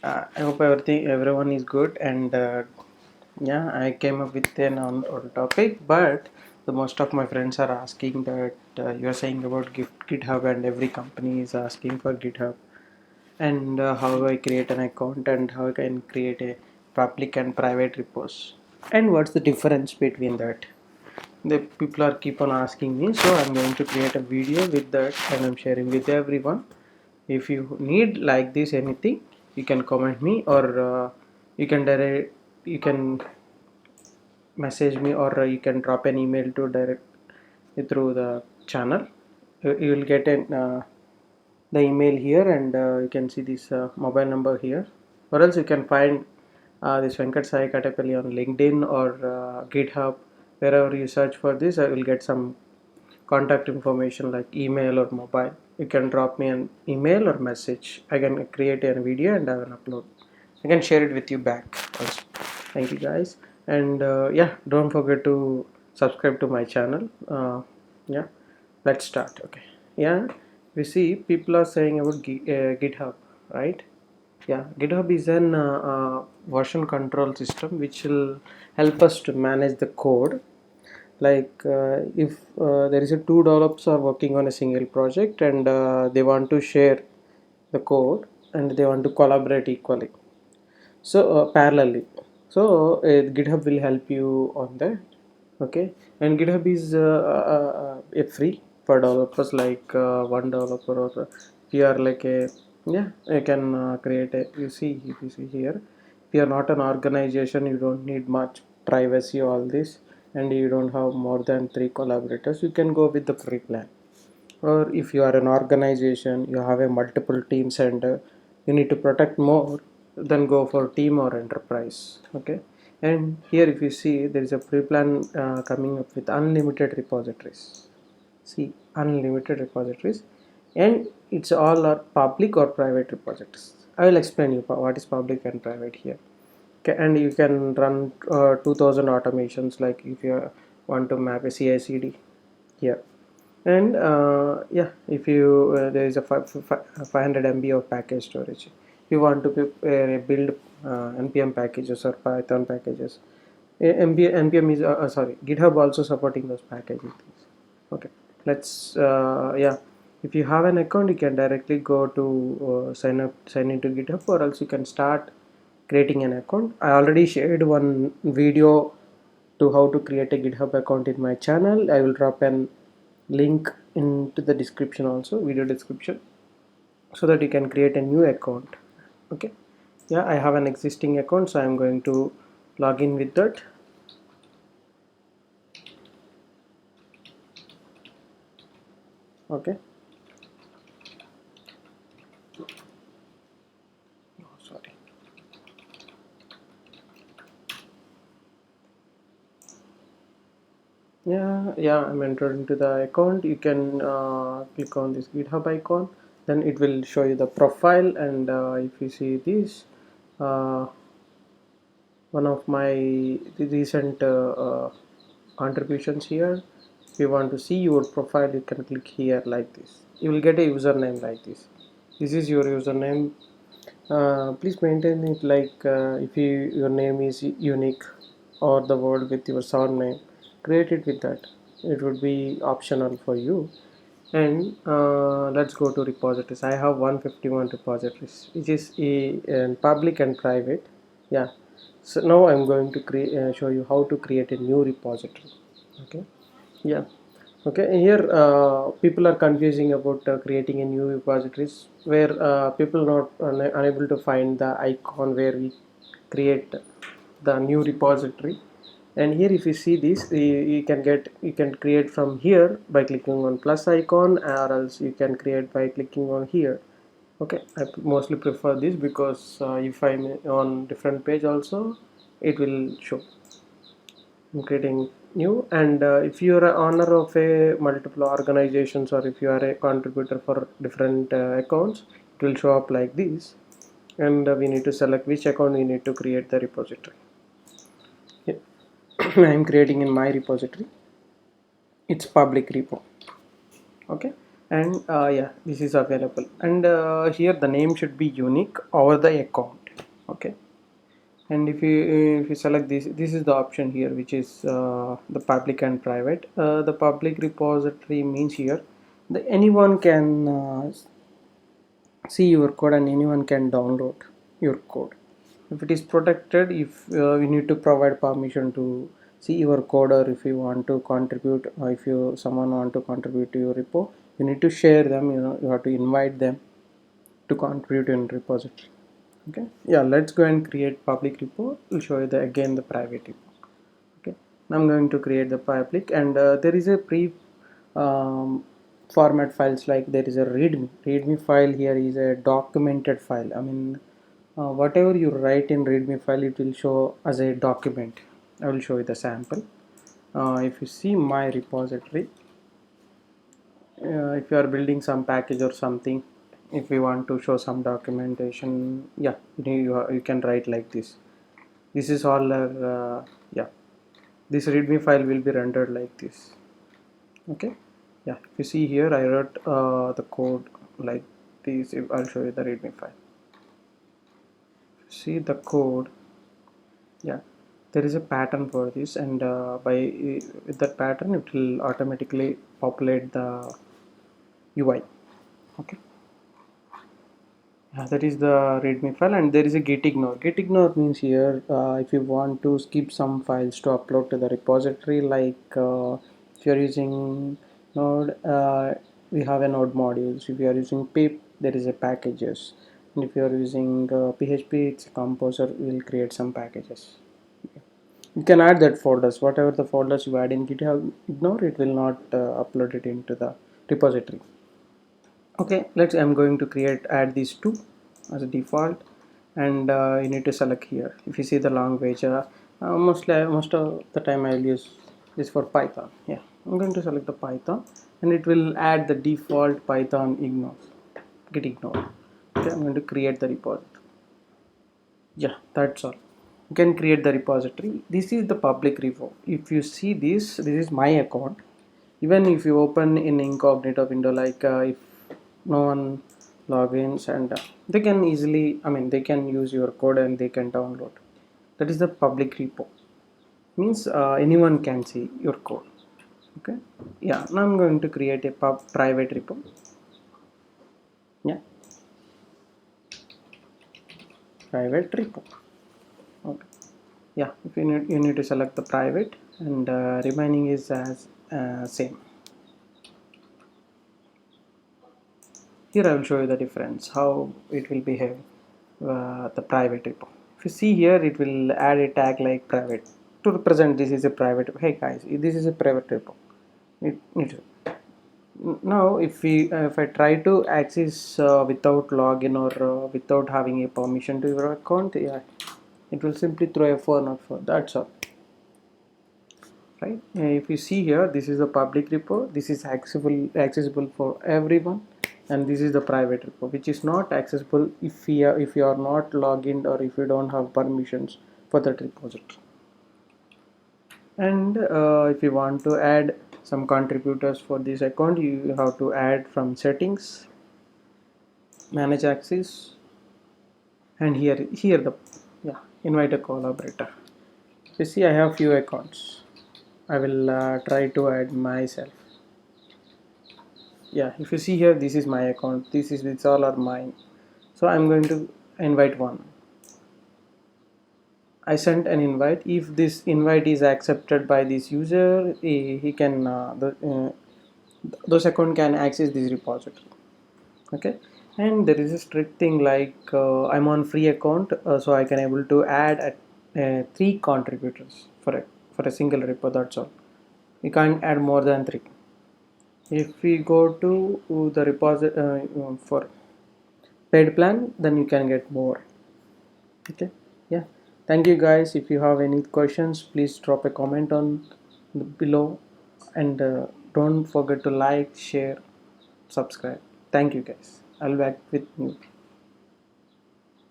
I hope everyone is good, and yeah, I came up with an on topic, but the most of my friends are asking that you are saying about GitHub, and every company is asking for GitHub, and how do I create an account, and how I can create a public and private repos, and what's the difference between that? The people are keep on asking me, so I'm going to create a video with that, and I'm sharing with everyone. If you need like this anything, you can comment me, or you can direct you can message me, or you can drop an email to direct through the channel. You will get the email here, and you can see this mobile number here, or else you can find this Venkat Sai Katapalli on LinkedIn or GitHub. Wherever you search for this, I will get some contact information like email or mobile. You can drop me an email or message. I can create a video and I will upload. I can share it with you back also. Thank you guys, and yeah, don't forget to subscribe to my channel. Yeah, let's start. Okay. Yeah, we see people are saying about GitHub, right? Yeah, GitHub is an version control system which will help us to manage the code. Like if there is a two developers are working on a single project, and they want to share the code, and they want to collaborate equally, so parallelly. So GitHub will help you on that. Okay. And GitHub is a free for developers, like one developer, or if you are like a, yeah, you can create a, you see, if you see here, if you are not an organization, you don't need much privacy, all this, and you don't have more than three collaborators, you can go with the free plan. Or if you are an organization, you have a multiple teams, and you need to protect more, then go for team or enterprise. Okay. And here if you see, there is a free plan coming up with unlimited repositories. See, unlimited repositories, and it's all are public or private repositories. I will explain you what is public and private here. Okay. And you can run 2000 automations, like if you want to map a CI/CD here. And yeah, if you there is a 500 MB of package storage. If you want to build npm packages or python packages, npm is sorry, GitHub also supporting those packages. Okay. Let's yeah, if you have an account, you can directly go to sign into GitHub, or else you can start creating an account. I already shared one video to how to create a GitHub account in my channel. I will drop an link into the description also, video description, so that you can create a new account. Okay. Yeah, I have an existing account, so I'm going to log in with that. Okay. Oh, sorry. Yeah, I'm entered into the account. You can click on this GitHub icon, then it will show you the profile. And if you see this, uh, one of my recent contributions here, if you want to see your profile, you can click here like this. You will get a username like this. This is your username. Please maintain it like if your name is unique, or the word with your surname, create it with that. It would be optional for you. And let's go to repositories. I have 151 repositories, which is public and private. Yeah. So now I'm going to show you how to create a new repository. Okay. Yeah. Okay. Here people are confusing about creating a new repositories, where people not unable to find the icon where we create the new repository. And here if you see this, you can create from here by clicking on plus icon, or else you can create by clicking on here. Okay. I mostly prefer this, because if I'm on different page also, it will show I'm creating new. And if you are an owner of a multiple organizations, or if you are a contributor for different accounts, it will show up like this. And we need to select which account we need to create the repository. Yeah. I'm creating in my repository. It's public repo. Okay. And yeah, this is available. And here the name should be unique over the account. And if you select this is the option here, which is the public and private. The public repository means here anyone can see your code and anyone can download your code. If it is protected, if you need to provide permission to see your code, or if you want to contribute, or if you someone want to contribute to your repo, you need to share them, you have to invite them to contribute in repository. Okay, yeah, let's go and create public repo. We'll show you the again the private repo. Okay, now I'm going to create the public, and there is a pre um, format files, like there is a readme file. Here is a documented file. I mean, whatever you write in readme file, it will show as a document. I will show you the sample. If you see my repository, if you are building some package or something, if we want to show some documentation, yeah, you can write like this. This is all yeah, this readme file will be rendered like this. Okay, yeah, if you see here, I wrote the code like this. I'll show you the readme file. See the code, yeah, there is a pattern for this, and with that pattern it will automatically populate the UI. Okay, yeah, that is the readme file, and there is a git ignore. Git ignore means here, if you want to skip some files to upload to the repository, like if you are using Node, we have a Node modules. If you are using pip, there is a packages, and if you are using PHP, it's a composer. Will create some packages. You can add that folders, whatever the folders you add in GitHub ignore, it will not upload it into the repository. Okay, let's I'm going to add these two as a default, and you need to select here. If you see the language, most of the time I'll use this for Python. Yeah, I'm going to select the Python, and it will add the default Python ignore, git ignore. Okay, I'm going to create the repository. Yeah, that's all. You can create the repository. This is the public repo. If you see this is my account. Even if you open in incognito window, like if no one logins, and they can easily, I mean, they can use your code and they can download. That is the public repo. Means anyone can see your code. Okay, yeah, now I'm going to create a private repo. Yeah, private repo. Okay, yeah, if you need to select the private, and remaining is as same. Here I will show you the difference, how it will behave, the private repo. If you see here, it will add a tag like private to represent this is a private. Hey guys, this is a private repo. Now if I try to access without login, or without having a permission to your account, yeah, it will simply throw a 404. That's all. Right? If you see here, this is a public repo. This is accessible for everyone, and this is the private repo, which is not accessible if you are not logged in, or if you don't have permissions for that repository. And if you want to add some contributors for this account, you have to add from settings, manage access, and here the, yeah, invite a collaborator. You see, I have few accounts. I will try to add myself. Yeah, if you see here, this is my account. It's all are mine. So I'm going to invite one. I sent an invite. If this invite is accepted by this user, he can those account can access this repository. Okay, and there is a strict thing, like I'm on free account, so I can able to add 3 contributors for a single repo. That's all. We can't add more than 3. If we go to the repository for paid plan, then you can get more. Okay, yeah, thank you guys. If you have any questions, please drop a comment on below, and don't forget to like, share, subscribe. Thank you guys. I'll be back with new